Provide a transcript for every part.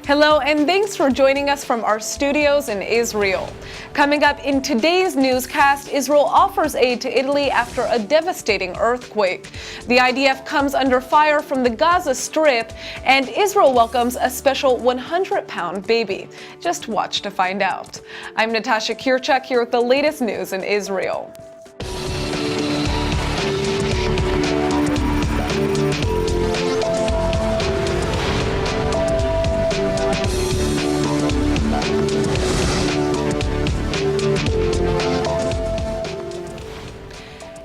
Hello, and thanks for joining us from our studios in Israel. Coming up in today's newscast, Israel offers aid to Italy after a devastating earthquake. The IDF comes under fire from the Gaza Strip, and Israel welcomes a special 100-pound baby. Just watch to find out. I'm Natasha Kirchak here with the latest news in Israel.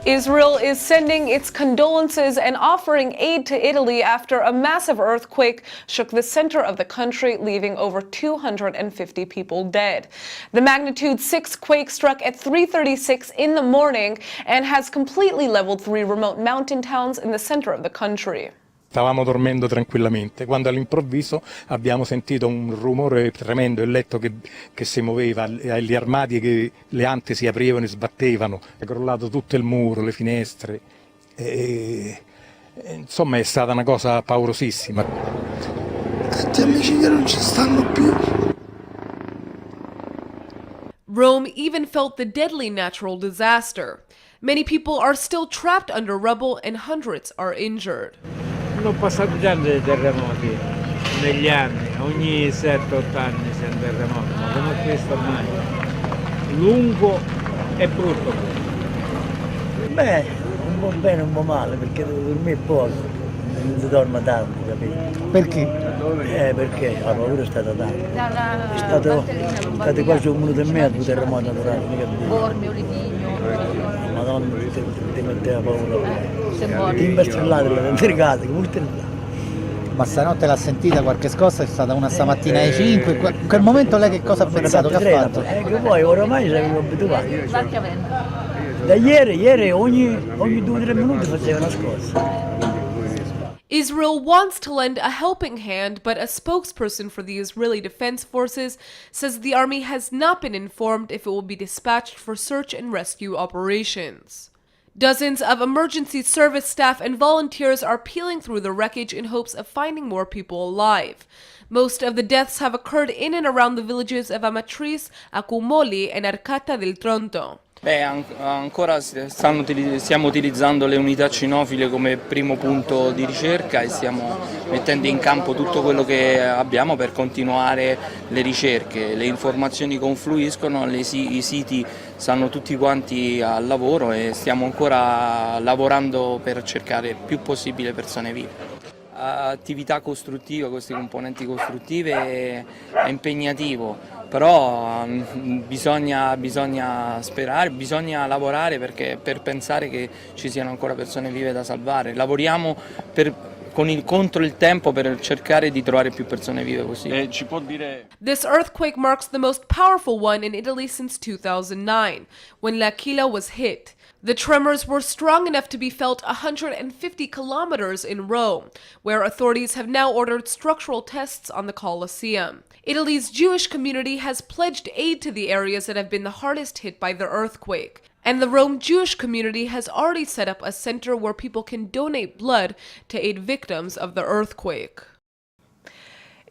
Israel is sending its condolences and offering aid to Italy after a massive earthquake shook the center of the country, leaving over 250 people dead. The magnitude 6 quake struck at 3:36 in the morning and has completely leveled 3 remote mountain towns in the center of the country. Stavamo dormendo tranquillamente, quando all'improvviso abbiamo sentito un rumore tremendo, il letto che si muoveva, gli armadi che le ante si aprivano e sbattevano, è crollato tutto il muro, le finestre, insomma è stata una cosa paurosissima. Tutti amici che non ci stanno più. Rome even felt the deadly natural disaster. Many people are still trapped under rubble and hundreds are injured. Sono passati già dei terremoti negli anni, ogni 7-8 anni c'è un terremoto, ma come questo ormai lungo e brutto. Beh, un po' bene, un po' male, perché devo dormire poco, non si dorme tanto, capito? Perché? Perché la paura è stata tanta. È stato quasi 1 minuto e mezzo di terremoto naturale, mica più. Madonna, ti metteva paura. Ti imbestiallate dentro casa, che molto là. Ma stanotte l'ha sentita qualche scossa? È stata una stamattina alle 5. In quel momento lei che cosa ha pensato? Che ha fatto? Che poi oramai ci avevo abituato. Da ieri ogni 2-3 minuti faceva una scossa. Israel wants to lend a helping hand, but a spokesperson for the Israeli Defense Forces says the army has not been informed if it will be dispatched for search and rescue operations. Dozens of emergency service staff and volunteers are peeling through the wreckage in hopes of finding more people alive. Most of the deaths have occurred in and around the villages of Amatrice, Accumoli, and Arcata del Tronto. Ancora stiamo utilizzando le unità cinofile come primo punto di ricerca e stiamo mettendo in campo tutto quello che abbiamo per continuare le ricerche. Le informazioni confluiscono, i siti stanno tutti quanti al lavoro e stiamo ancora lavorando per cercare più possibile persone vive. Attività costruttiva, queste componenti costruttive è impegnativo, però bisogna sperare, bisogna lavorare per pensare che ci siano ancora persone vive da salvare. Lavoriamo contro il tempo per cercare di trovare più persone vive possibile. This earthquake marks the most powerful one in Italy since 2009, when L'Aquila was hit. The tremors were strong enough to be felt 150 kilometers in Rome, where authorities have now ordered structural tests on the Colosseum. Italy's Jewish community has pledged aid to the areas that have been the hardest hit by the earthquake. And the Rome Jewish community has already set up a center where people can donate blood to aid victims of the earthquake.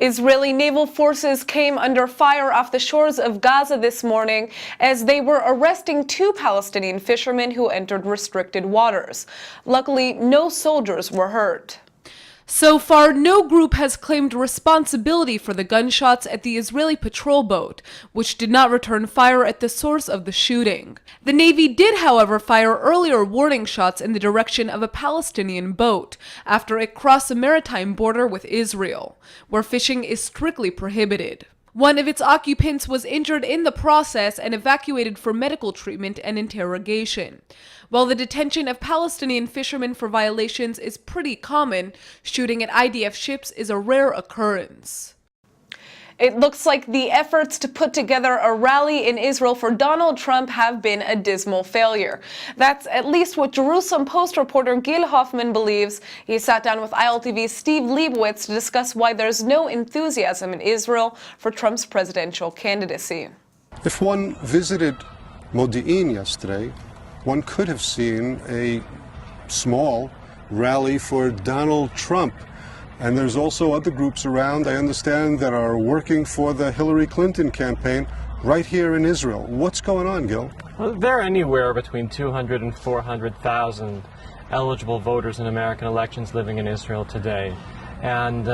Israeli naval forces came under fire off the shores of Gaza this morning as they were arresting 2 Palestinian fishermen who entered restricted waters. Luckily, no soldiers were hurt. So far, no group has claimed responsibility for the gunshots at the Israeli patrol boat, which did not return fire at the source of the shooting. The Navy did, however, fire earlier warning shots in the direction of a Palestinian boat after it crossed the maritime border with Israel, where fishing is strictly prohibited. One of its occupants was injured in the process and evacuated for medical treatment and interrogation. While the detention of Palestinian fishermen for violations is pretty common, shooting at IDF ships is a rare occurrence. It looks like the efforts to put together a rally in Israel for Donald Trump have been a dismal failure. That's at least what Jerusalem Post reporter Gil Hoffman believes. He sat down with ILTV's Steve Leibowitz to discuss why there's no enthusiasm in Israel for Trump's presidential candidacy. If one visited Modi'in yesterday, one could have seen a small rally for Donald Trump. and there's also other groups around, I understand, that are working for the Hillary Clinton campaign right here in Israel. What's going on, Gil? Well, there are anywhere between 200 and 400,000 eligible voters in American elections living in Israel today. And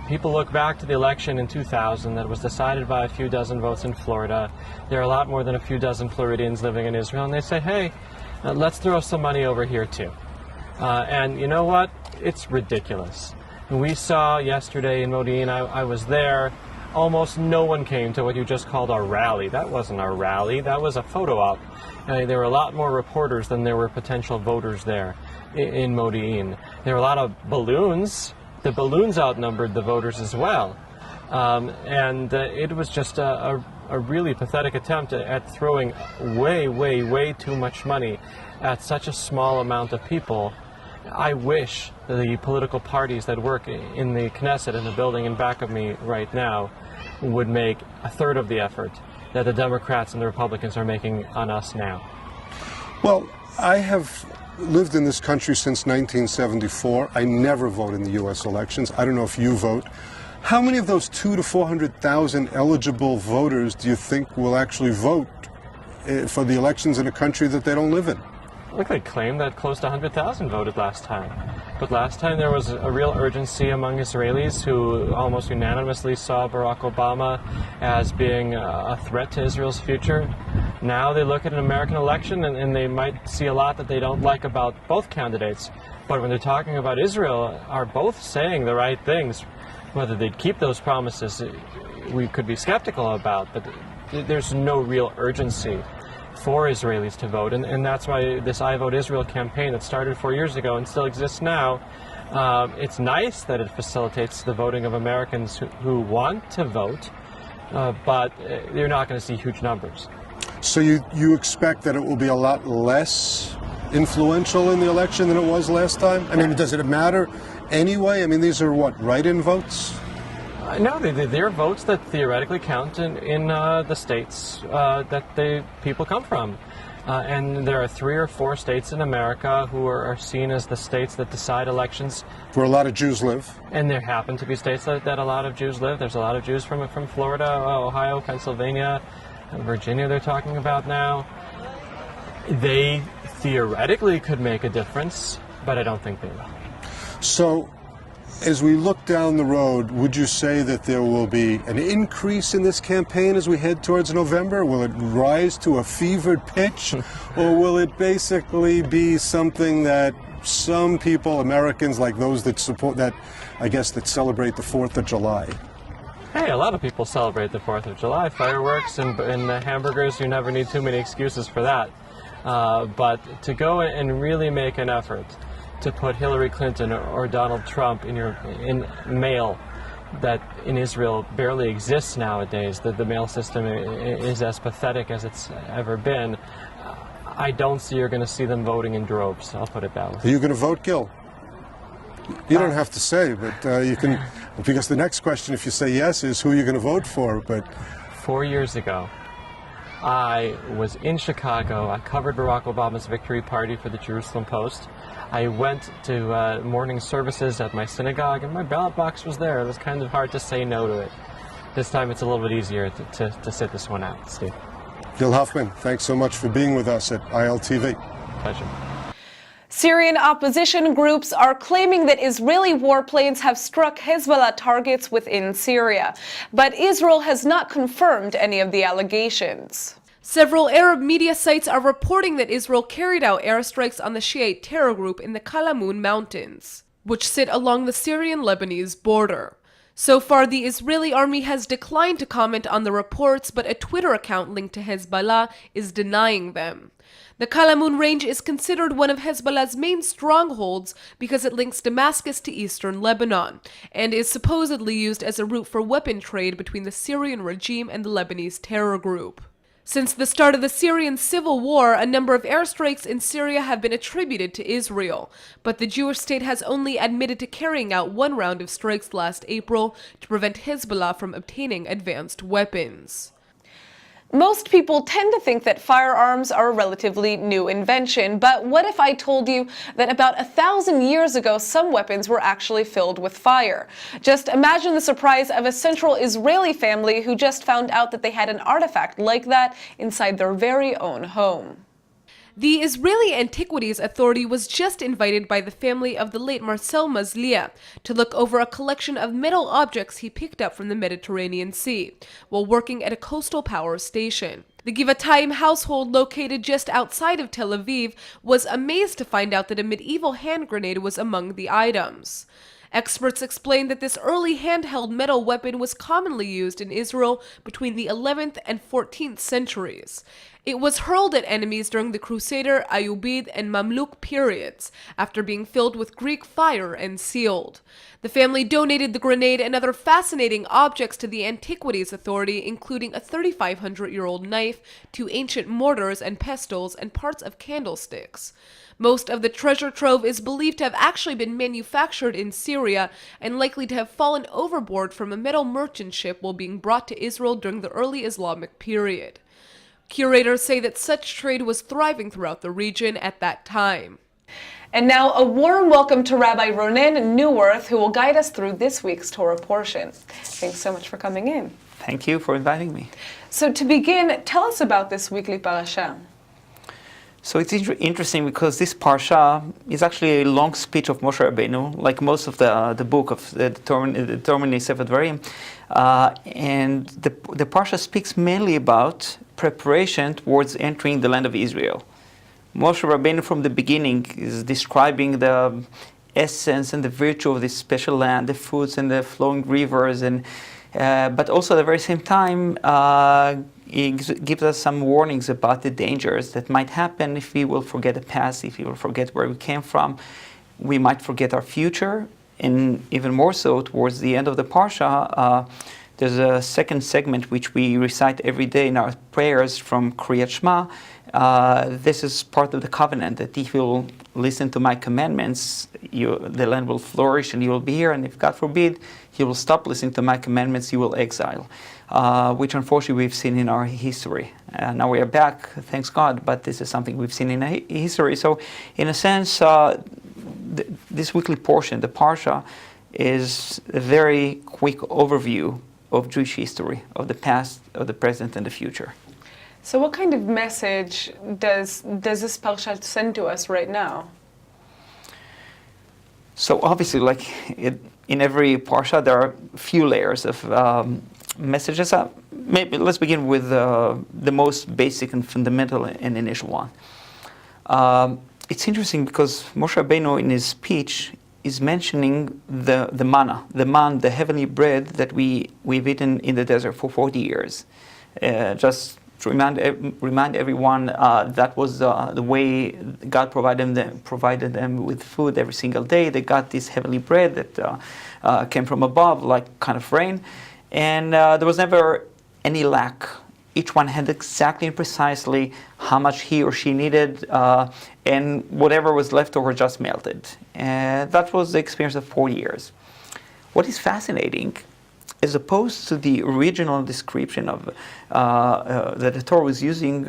people look back to the election in 2000 that was decided by a few dozen votes in Florida. There are a lot more than a few dozen Floridians living in Israel, and they say, hey, let's throw some money over here too. And you know what? It's ridiculous. We saw yesterday in Modi'in, I was there, almost no one came to what you just called our rally. That wasn't our rally, that was a photo op. There were a lot more reporters than there were potential voters there in Modi'in. There were a lot of balloons. The balloons outnumbered the voters as well. It was just a really pathetic attempt at throwing way too much money at such a small amount of people. I wish the political parties that work in the Knesset, in the building in back of me right now, would make a third of the effort that the Democrats and the Republicans are making on us now. Well, I have lived in this country since 1974. I never vote in the U.S. elections. I don't know if you vote. How many of those 200,000 to 400,000 eligible voters do you think will actually vote for the elections in a country that they don't live in? Look, they claim that close to 100,000 voted last time. But last time there was a real urgency among Israelis who almost unanimously saw Barack Obama as being a threat to Israel's future. Now they look at an American election and they might see a lot that they don't like about both candidates. But when they're talking about Israel, are both saying the right things. Whether they'd keep those promises, we could be skeptical about, but there's no real urgency for Israelis to vote, and that's why this I Vote Israel campaign that started 4 years ago and still exists now, it's nice that it facilitates the voting of Americans who want to vote, but you're not going to see huge numbers. So you expect that it will be a lot less influential in the election than it was last time? I mean, does it matter anyway? I mean, these are what, write-in votes? No, they're votes that theoretically count in the states that the people come from. And there are 3 or 4 states in America who are seen as the states that decide elections. Where a lot of Jews live. And there happen to be states that a lot of Jews live. There's a lot of Jews from Florida, Ohio, Pennsylvania, Virginia they're talking about now. They theoretically could make a difference, but I don't think they will. So, as we look down the road, would you say that there will be an increase in this campaign as we head towards November? Will it rise to a fevered pitch? Or will it basically be something that some people, Americans like those that support that, I guess, that celebrate the 4th of July? Hey, a lot of people celebrate the 4th of July. Fireworks and hamburgers, you never need too many excuses for that. But to go and really make an effort to put Hillary Clinton or Donald Trump in mail that in Israel barely exists nowadays, that the mail system is as pathetic as it's ever been, I don't see you're going to see them voting in droves. I'll put it that way. Are you going to vote, Gil? You don't have to say, but you can, because the next question, if you say yes, is who are you going to vote for? But 4 years ago, I was in Chicago. I covered Barack Obama's victory party for the Jerusalem Post. I went to morning services at my synagogue, and my ballot box was there. It was kind of hard to say no to it. This time it's a little bit easier to sit this one out, Steve. Gil Hoffman, thanks so much for being with us at ILTV. Pleasure. Syrian opposition groups are claiming that Israeli warplanes have struck Hezbollah targets within Syria, but Israel has not confirmed any of the allegations. Several Arab media sites are reporting that Israel carried out airstrikes on the Shiite terror group in the Kalamun Mountains, which sit along the Syrian-Lebanese border. So far, the Israeli army has declined to comment on the reports, but a Twitter account linked to Hezbollah is denying them. The Kalamun range is considered one of Hezbollah's main strongholds because it links Damascus to eastern Lebanon, and is supposedly used as a route for weapon trade between the Syrian regime and the Lebanese terror group. Since the start of the Syrian civil war, a number of airstrikes in Syria have been attributed to Israel, but the Jewish state has only admitted to carrying out one round of strikes last April to prevent Hezbollah from obtaining advanced weapons. Most people tend to think that firearms are a relatively new invention, but what if I told you that about 1,000 years ago some weapons were actually filled with fire? Just imagine the surprise of a central Israeli family who just found out that they had an artifact like that inside their very own home. The Israeli Antiquities Authority was just invited by the family of the late Marcel Mazlia to look over a collection of metal objects he picked up from the Mediterranean Sea while working at a coastal power station. The Givatayim household, located just outside of Tel Aviv, was amazed to find out that a medieval hand grenade was among the items. Experts explained that this early handheld metal weapon was commonly used in Israel between the 11th and 14th centuries. It was hurled at enemies during the Crusader, Ayyubid, and Mamluk periods, after being filled with Greek fire and sealed. The family donated the grenade and other fascinating objects to the Antiquities Authority, including a 3,500-year-old knife, 2 ancient mortars and pestles, and parts of candlesticks. Most of the treasure trove is believed to have actually been manufactured in Syria and likely to have fallen overboard from a metal merchant ship while being brought to Israel during the early Islamic period. Curators say that such trade was thriving throughout the region at that time. And now a warm welcome to Rabbi Ronen Neuwirth, who will guide us through this week's Torah portion. Thanks so much for coming in. Thank you for inviting me. So to begin, tell us about this weekly parasha. So it's interesting because this parsha is actually a long speech of Moshe Rabbeinu, like most of the book of the Torah Sefer Dvarim. And the parsha speaks mainly about preparation towards entering the land of Israel. Moshe Rabbeinu from the beginning is describing the essence and the virtue of this special land, the foods and the flowing rivers, and but also at the very same time he gives us some warnings about the dangers that might happen if we will forget the past, if we will forget where we came from. We might forget our future, and even more so towards the end of the parsha, there's a second segment which we recite every day in our prayers from Kriyat Shema. This is part of the covenant, that if you'll listen to my commandments, the land will flourish and you will be here, and if God forbid, you will stop listening to my commandments, you will exile, which unfortunately we've seen in our history. Now we are back, thanks God, but this is something we've seen in history. So in a sense, this weekly portion, the Parsha, is a very quick overview of Jewish history, of the past, of the present, and the future. So what kind of message does this parsha send to us right now? So obviously, like in every parsha, there are a few layers of messages. Maybe let's begin with the most basic and fundamental and initial one. It's interesting because Moshe Rabbeinu in his speech is mentioning the manna, the heavenly bread that we've eaten in the desert for 40 years. Just to remind everyone, that was the way God provided them with food every single day. They got this heavenly bread that came from above, like kind of rain, and there was never any lack. Each one had exactly and precisely how much he or she needed, and whatever was left over just melted. And that was the experience of 4 years. What is fascinating, as opposed to the original description of that the Torah was using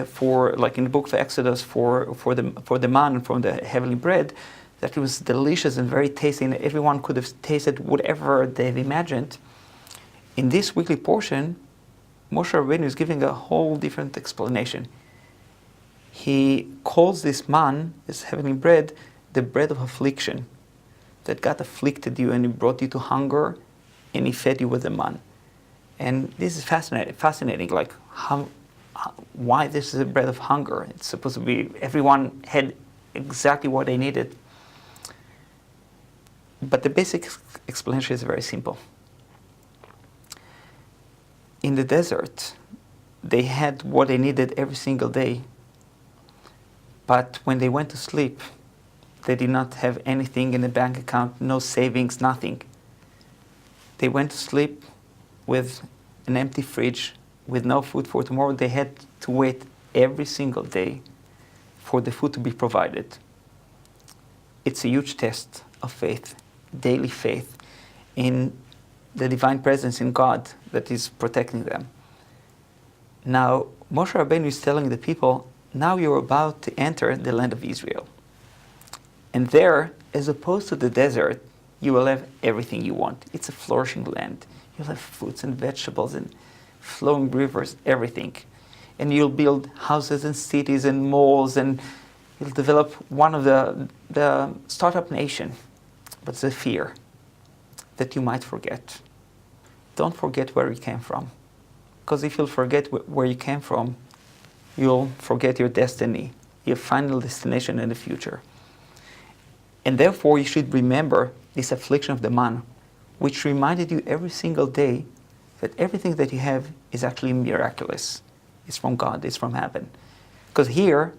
for, like in the book of Exodus, for the man and for the heavenly bread, that it was delicious and very tasty, and everyone could have tasted whatever they've imagined. In this weekly portion, Moshe Rabbeinu is giving a whole different explanation. He calls this man, this heavenly bread, the bread of affliction. That God afflicted you and He brought you to hunger, and He fed you with the man. And this is fascinating. Like why this is a bread of hunger? It's supposed to be everyone had exactly what they needed. But the basic explanation is very simple. In the desert, they had what they needed every single day. But when they went to sleep, they did not have anything in the bank account, no savings, nothing. They went to sleep with an empty fridge, with no food for tomorrow. They had to wait every single day for the food to be provided. It's a huge test of faith, daily faith in the divine presence in God that is protecting them. Now, Moshe Rabbeinu is telling the people, now you're about to enter the land of Israel. And there, as opposed to the desert, you will have everything you want. It's a flourishing land. You'll have fruits and vegetables and flowing rivers, everything. And you'll build houses and cities and malls, and you'll develop one of the startup nation. But the fear that you might forget. Don't forget where you came from. Because if you'll forget where you came from, you'll forget your destiny, your final destination in the future. And therefore, you should remember this affliction of the man, which reminded you every single day that everything that you have is actually miraculous. It's from God, it's from heaven. Because here,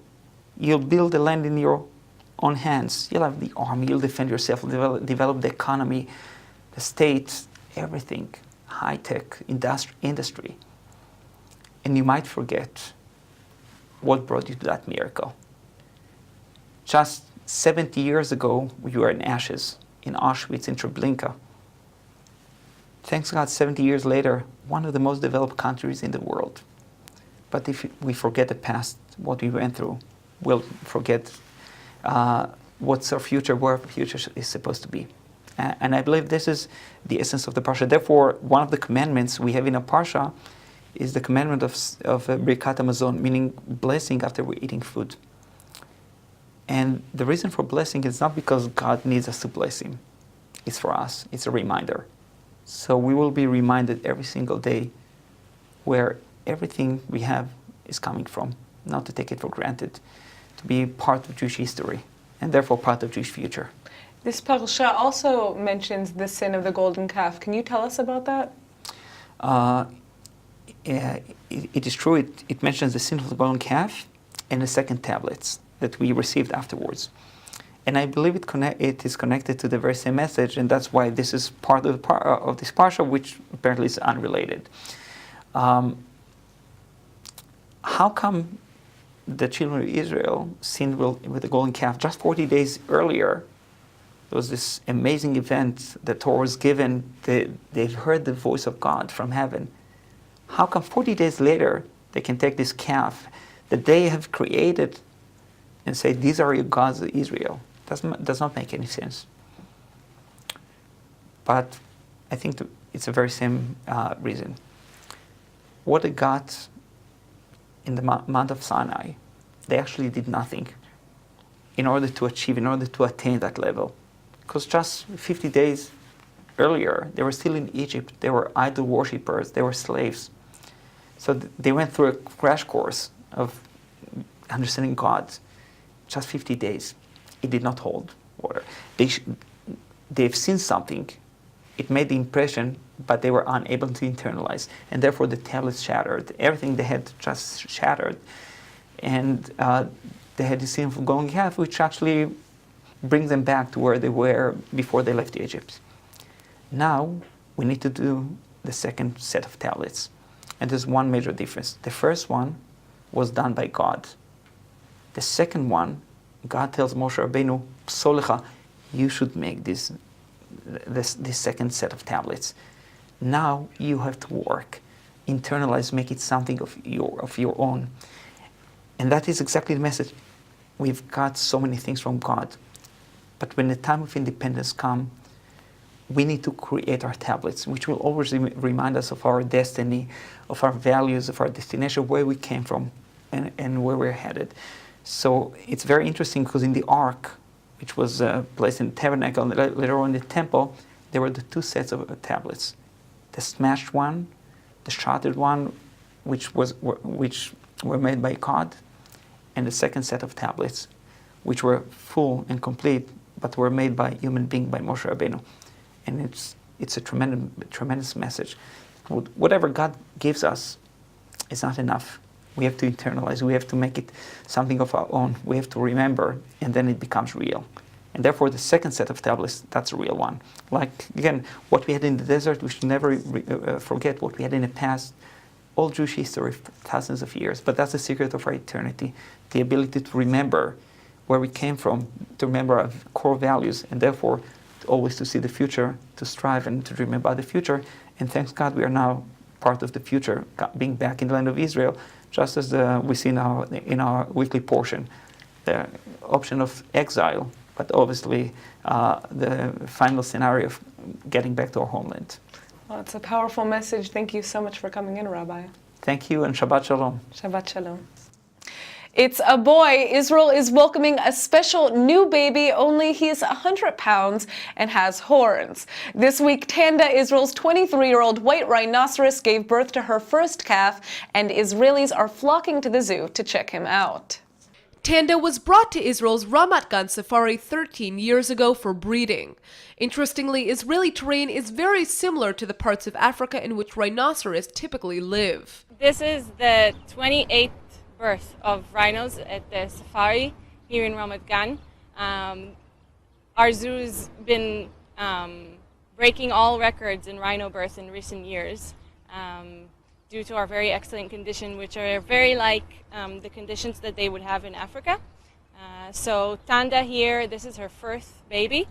you'll build the land in your own hands. You'll have the army, you'll defend yourself, develop the economy, the state, everything, high-tech, industry. And you might forget what brought you to that miracle. Just 70 years ago, you were in ashes, in Auschwitz, in Treblinka. Thanks God, 70 years later, one of the most developed countries in the world. But if we forget the past, what we went through, we'll forget what's our future, where our future is supposed to be. And I believe this is the essence of the Parsha. Therefore, one of the commandments we have in a Parsha is the commandment of Birkat Hamazon, meaning blessing after we're eating food. And the reason for blessing is not because God needs us to bless Him. It's for us. It's a reminder. So we will be reminded every single day where everything we have is coming from, not to take it for granted, to be part of Jewish history, and therefore part of Jewish future. This parasha also mentions the sin of the golden calf. Can you tell us about that? It is true. It mentions the sin of the golden calf and the second tablets that we received afterwards. And I believe it is connected to the very same message, and that's why this is part of this parsha, which apparently is unrelated. How come the children of Israel sinned with the golden calf? Just 40 days earlier, there was this amazing event. The Torah was given. They've heard the voice of God from heaven. How come 40 days later they can take this calf that they have created and say, these are your gods of Israel? Does not make any sense. But I think it's the very same reason. What they got in the Mount of Sinai, they actually did nothing in order to attain that level. Because just 50 days earlier, they were still in Egypt. They were idol worshippers. They were slaves. So they went through a crash course of understanding God. Just 50 days. It did not hold water. They've seen something. It made the impression, but they were unable to internalize. And therefore the tablets shattered. Everything they had just shattered. And they had the sin of golden calf, which actually brings them back to where they were before they left Egypt. Now, we need to do the second set of tablets. And there's one major difference. The first one was done by God. The second one, God tells Moshe Rabbeinu, Psolecha, you should make this second set of tablets. Now you have to work, internalize, make it something of your own. And that is exactly the message. We've got so many things from God. But when the time of independence comes, we need to create our tablets, which will always remind us of our destiny, of our values, of our destination, where we came from, and where we're headed. So it's very interesting because in the ark, which was placed in the tabernacle and later on in the temple, there were the two sets of tablets. The smashed one, the shattered one, which were made by God, and the second set of tablets, which were full and complete, but were made by a human being, by Moshe Rabbeinu. And it's a tremendous message. Whatever God gives us is not enough. We have to internalize. We have to make it something of our own. We have to remember, and then it becomes real. And therefore, the second set of tablets, that's a real one. Like, again, what we had in the desert, we should never forget what we had in the past. All Jewish history, thousands of years. But that's the secret of our eternity. The ability to remember where we came from, to remember our core values, and therefore, always to see the future, to strive and to dream about the future. And thanks God, we are now part of the future, being back in the land of Israel, just as we see now in our weekly portion, the option of exile, but obviously the final scenario of getting back to our homeland. Well, it's a powerful message. Thank you so much for coming in, Rabbi. Thank you, and Shabbat Shalom. Shabbat Shalom. It's a boy. Israel is welcoming a special new baby, only he's 100 pounds and has horns. This week, Tanda, Israel's 23-year-old white rhinoceros, gave birth to her first calf, and Israelis are flocking to the zoo to check him out. Tanda was brought to Israel's Ramat Gan safari 13 years ago for breeding. Interestingly, Israeli terrain is very similar to the parts of Africa in which rhinoceros typically live. This is the 28th birth of rhinos at the safari here in Ramat Gan. Our zoo's been breaking all records in rhino births in recent years due to our very excellent condition, which are very like the conditions that they would have in Africa. So Tanda here, this is her first baby,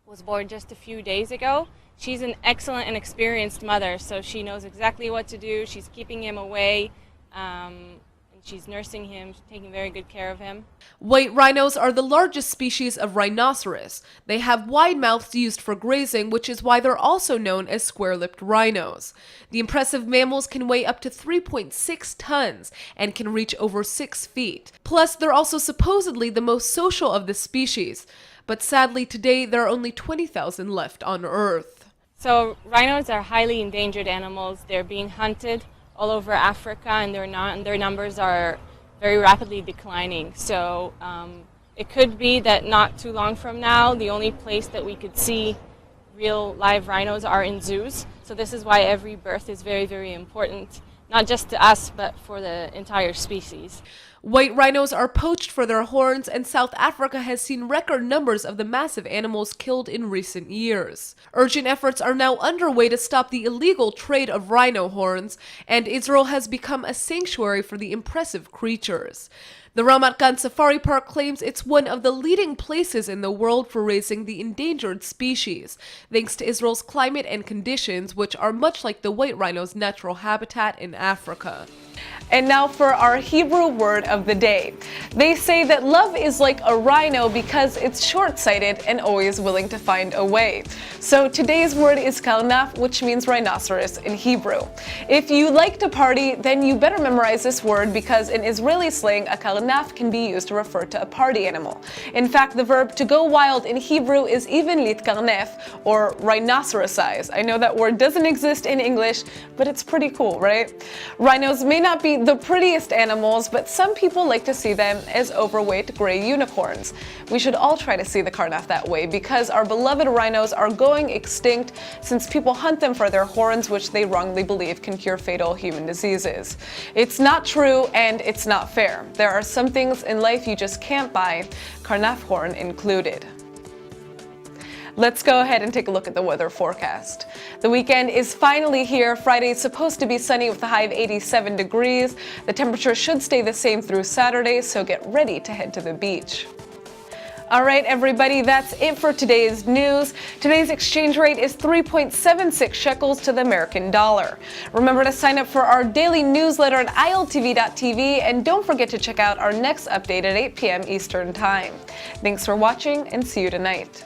was born just a few days ago. She's an excellent and experienced mother, so she knows exactly what to do. She's keeping him away. And she's nursing him, taking very good care of him. White rhinos are the largest species of rhinoceros. They have wide mouths used for grazing, which is why they're also known as square-lipped rhinos. The impressive mammals can weigh up to 3.6 tons and can reach over 6 feet. Plus, they're also supposedly the most social of the species. But sadly, today there are only 20,000 left on Earth. So rhinos are highly endangered animals. They're being hunted all over Africa, and their numbers are very rapidly declining. So it could be that not too long from now, the only place that we could see real live rhinos are in zoos. So this is why every birth is very, very important, not just to us, but for the entire species. White rhinos are poached for their horns, and South Africa has seen record numbers of the massive animals killed in recent years. Urgent efforts are now underway to stop the illegal trade of rhino horns, and Israel has become a sanctuary for the impressive creatures. The Ramat Gan Safari Park claims it's one of the leading places in the world for raising the endangered species, thanks to Israel's climate and conditions, which are much like the white rhino's natural habitat in Africa. And now for our Hebrew word of the day. They say that love is like a rhino because it's short-sighted and always willing to find a way. So today's word is karnaf, which means rhinoceros in Hebrew. If you like to party, then you better memorize this word because in Israeli slang, a karnaf can be used to refer to a party animal. In fact, the verb to go wild in Hebrew is even litkarnef, or rhinocerosize. I know that word doesn't exist in English, but it's pretty cool, right? Rhinos may not be the prettiest animals, but some people like to see them as overweight gray unicorns. We should all try to see the karnaf that way because our beloved rhinos are going extinct since people hunt them for their horns, which they wrongly believe can cure fatal human diseases. It's not true and it's not fair. There are some things in life you just can't buy, karnaf horn included. Let's go ahead and take a look at the weather forecast. The weekend is finally here. Friday is supposed to be sunny with a high of 87 degrees. The temperature should stay the same through Saturday, so get ready to head to the beach. All right, everybody, that's it for today's news. Today's exchange rate is 3.76 shekels to the American dollar. Remember to sign up for our daily newsletter at iltv.tv, and don't forget to check out our next update at 8 p.m. Eastern Time. Thanks for watching, and see you tonight.